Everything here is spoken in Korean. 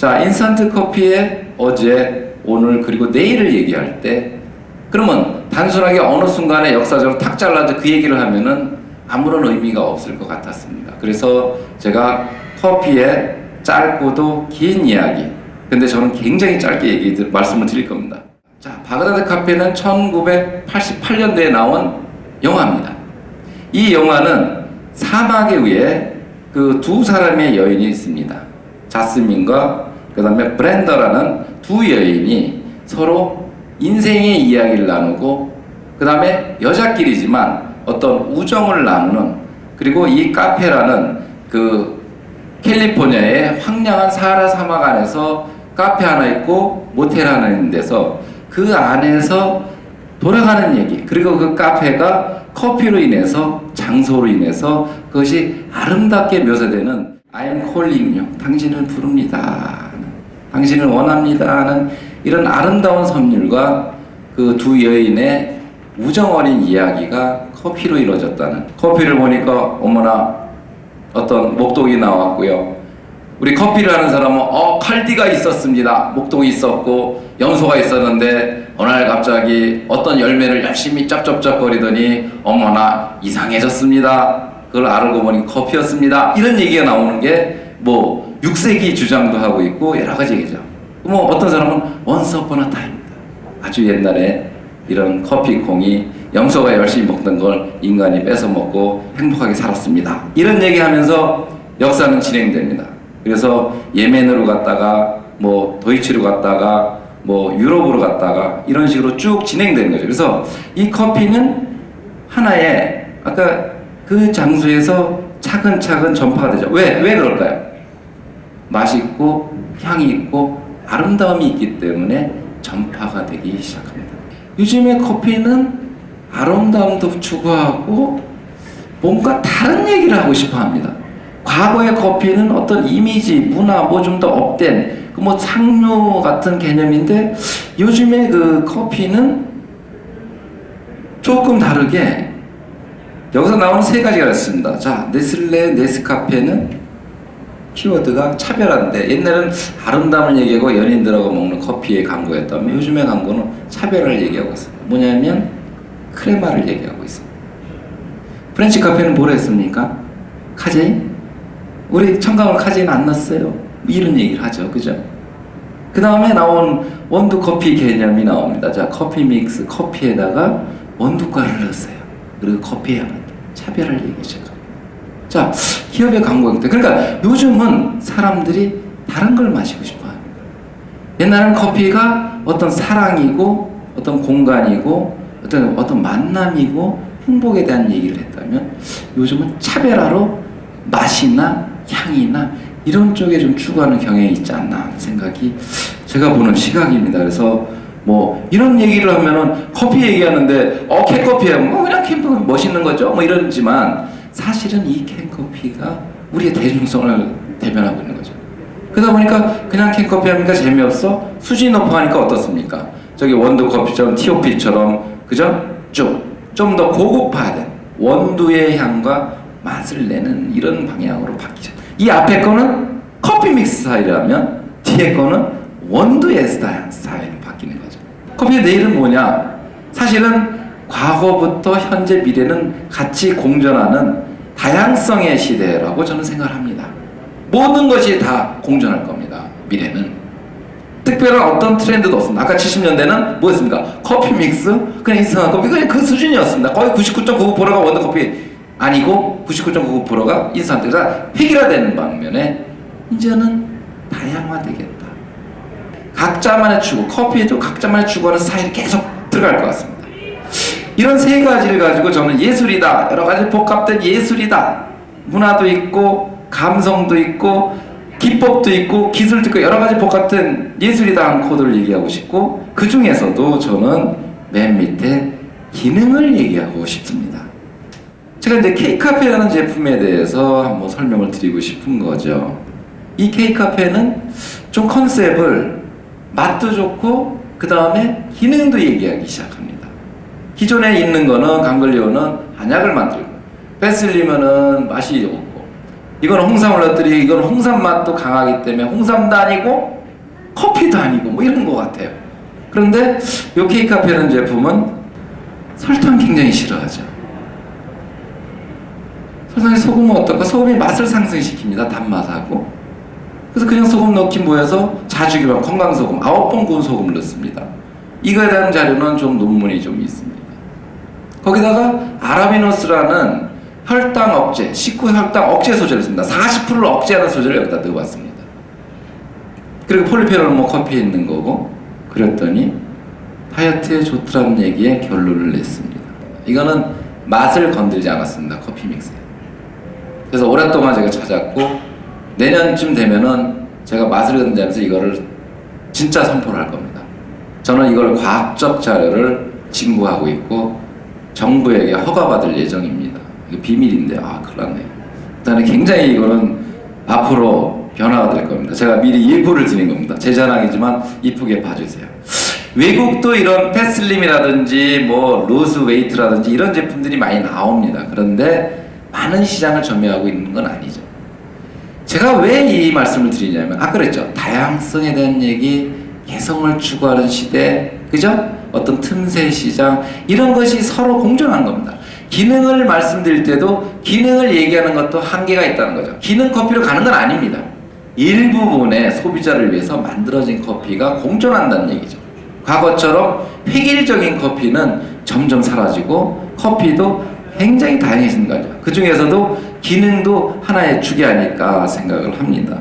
자, 인스턴트 커피에 어제, 오늘, 그리고 내일을 얘기할 때, 그러면 단순하게 어느 순간에 역사적으로 탁 잘라서 그 얘기를 하면은 아무런 의미가 없을 것 같았습니다. 그래서 제가 커피의 짧고도 긴 이야기, 근데 저는 굉장히 짧게 말씀을 드릴 겁니다. 자, 바그다드 카페는 1988년도에 나온 영화입니다. 이 영화는 사막에 위에 그 두 사람의 여인이 있습니다. 자스민과 그 다음에 브렌더라는 두 여인이 서로 인생의 이야기를 나누고, 그 다음에 여자끼리지만 어떤 우정을 나누는, 그리고 이 카페라는 그 캘리포니아의 황량한 사하라 사막 안에서 카페 하나 있고 모텔 하나 있는 데서 그 안에서 돌아가는 얘기, 그리고 그 카페가 커피로 인해서, 장소로 인해서 그것이 아름답게 묘사되는 I'm calling you, 당신을 부릅니다, 당신을 원합니다 하는 이런 아름다운 선율과 그 두 여인의 우정 어린 이야기가 커피로 이루어졌다는. 커피를 보니까 어머나 어떤 목동이 나왔고요. 우리 커피를 하는 사람은 칼디가 있었습니다. 목동이 있었고 염소가 있었는데 어느 날 갑자기 어떤 열매를 열심히 쩝쩝쩝거리더니 어머나 이상해졌습니다. 그걸 알고 보니 커피였습니다. 이런 얘기가 나오는 게 뭐 6세기 주장도 하고 있고 여러 가지 얘기죠. 뭐 어떤 사람은 once upon a time입니다. 아주 옛날에 이런 커피콩이 염소가 열심히 먹던 걸 인간이 뺏어 먹고 행복하게 살았습니다. 이런 얘기하면서 역사는 진행됩니다. 그래서 예멘으로 갔다가 뭐 도이치로 갔다가 뭐 유럽으로 갔다가 이런 식으로 쭉 진행되는 거죠. 그래서 이 커피는 하나의 아까 그 장소에서 차근차근 전파가 되죠. 왜 그럴까요? 맛이 있고 향이 있고 아름다움이 있기 때문에 전파가 되기 시작합니다. 요즘의 커피는 아름다움도 추구하고 뭔가 다른 얘기를 하고 싶어 합니다. 과거의 커피는 어떤 이미지, 문화, 뭐 좀 더 업된 그 뭐 상류 같은 개념인데 요즘에 그 커피는 조금 다르게 여기서 나오는 세 가지가 있습니다. 자, 네슬레, 네스카페는 키워드가 차별화인데 옛날에는 아름다움을 얘기하고 연인들하고 먹는 커피의 광고였다면 요즘의 광고는 차별화를 얘기하고 있습니다. 뭐냐면 크레마를 얘기하고 있습니다. 프렌치 카페는 뭐라 했습니까? 카제인? 우리 첨가물 카제인 안 넣었어요. 이런 얘기를 하죠. 그죠? 그 다음에 나온 원두 커피 개념이 나옵니다. 자, 커피 믹스, 커피에다가 원두가루를 넣었어요. 그리고 커피에 차별화를 얘기해 줘. 자, 기업의 광고입니다. 그러니까 요즘은 사람들이 다른 걸 마시고 싶어 합니다. 옛날에는 커피가 어떤 사랑이고 어떤 공간이고 어떤 만남이고 행복에 대한 얘기를 했다면 요즘은 차별화로 맛이나 향이나 이런 쪽에 좀 추구하는 경향이 있지 않나 하는 생각이 제가 보는 시각입니다. 그래서 뭐 이런 얘기를 하면은 커피 얘기하는데 캔커피야 뭐 그냥 캔커피 멋있는 거죠 뭐 이러지만 사실은 이 캔커피가 우리의 대중성을 대변하고 있는 거죠. 그러다 보니까 그냥 캔커피 하니까 재미없어? 수준이 높아하니까 어떻습니까? 저기 원두커피처럼 TOP처럼 그죠? 좀 더 고급화된 원두의 향과 맛을 내는 이런 방향으로 바뀌죠. 이 앞에 거는 커피 믹스 스타일이라면 뒤에 거는 원두의 스타일로 바뀌는 거죠. 커피의 내일은 뭐냐? 사실은 과거부터 현재 미래는 같이 공존하는 다양성의 시대라고 저는 생각을 합니다. 모든 것이 다 공존할 겁니다. 미래는 특별한 어떤 트렌드도 없습니다. 아까 70년대는 뭐였습니까? 커피 믹스? 그냥 인스턴트 커피 그냥 그 수준이었습니다. 거의 99.99%가 원두커피 아니고 99.99%가 인스턴트가 획일화되는 방면에 이제는 다양화되겠다. 각자만의 추구, 커피에도 각자만의 추구하는 스타일이 계속 들어갈 것 같습니다. 이런 세 가지를 가지고 저는 예술이다, 여러 가지 복합된 예술이다, 문화도 있고 감성도 있고 기법도 있고 기술도 있고 여러 가지 복합된 예술이다 하는 코드를 얘기하고 싶고 그 중에서도 저는 맨 밑에 기능을 얘기하고 싶습니다. 제가 이제 K카페라는 제품에 대해서 한번 설명을 드리고 싶은 거죠. 이 K카페는 좀 컨셉을 맛도 좋고 그 다음에 기능도 얘기하기 시작합니다. 기존에 있는 거는 강글리오는 한약을 만들고 베슬리면은 맛이 좋고 이건 홍삼을 넣었더니 이건 홍삼 맛도 강하기 때문에 홍삼도 아니고 커피도 아니고 뭐 이런 것 같아요. 그런데 요 K카페라는 제품은 설탕 굉장히 싫어하죠. 설탕이 소금은 어떨까? 소금이 맛을 상승시킵니다. 단맛하고. 그래서 그냥 소금 넣기 뭐해서 자주기만 건강소금 9번 구운 소금을 넣습니다. 이거에 대한 자료는 좀 논문이 좀 있습니다. 거기다가 아라비노스라는 혈당 억제, 식후 혈당 억제 소재를 씁니다. 40%를 억제하는 소재를 여기다 넣어봤습니다. 그리고 폴리페놀 뭐 커피에 있는 거고 그랬더니 다이어트에 좋더라는 얘기에 결론을 냈습니다. 이거는 맛을 건드리지 않았습니다. 커피 믹스에. 그래서 오랫동안 제가 찾았고 내년쯤 되면은 제가 맛을 건드리면서 이거를 진짜 선포를 할 겁니다. 저는 이걸 과학적 자료를 진구하고 있고 정부에게 허가받을 예정입니다. 이거 비밀인데 큰일 났네요. 일단은 굉장히 이거는 앞으로 변화가 될 겁니다. 제가 미리 예고를 드린 겁니다. 제 자랑이지만 이쁘게 봐주세요. 외국도 이런 패슬림이라든지 뭐 로스 웨이트라든지 이런 제품들이 많이 나옵니다. 그런데 많은 시장을 점유하고 있는 건 아니죠. 제가 왜 이 말씀을 드리냐면 그랬죠. 다양성에 대한 얘기, 개성을 추구하는 시대, 그죠? 어떤 틈새 시장 이런 것이 서로 공존한 겁니다. 기능을 말씀드릴 때도 기능을 얘기하는 것도 한계가 있다는 거죠. 기능 커피로 가는 건 아닙니다. 일부분의 소비자를 위해서 만들어진 커피가 공존한다는 얘기죠. 과거처럼 획일적인 커피는 점점 사라지고 커피도 굉장히 다양해진 거죠. 그 중에서도 기능도 하나의 축이 아닐까 생각을 합니다.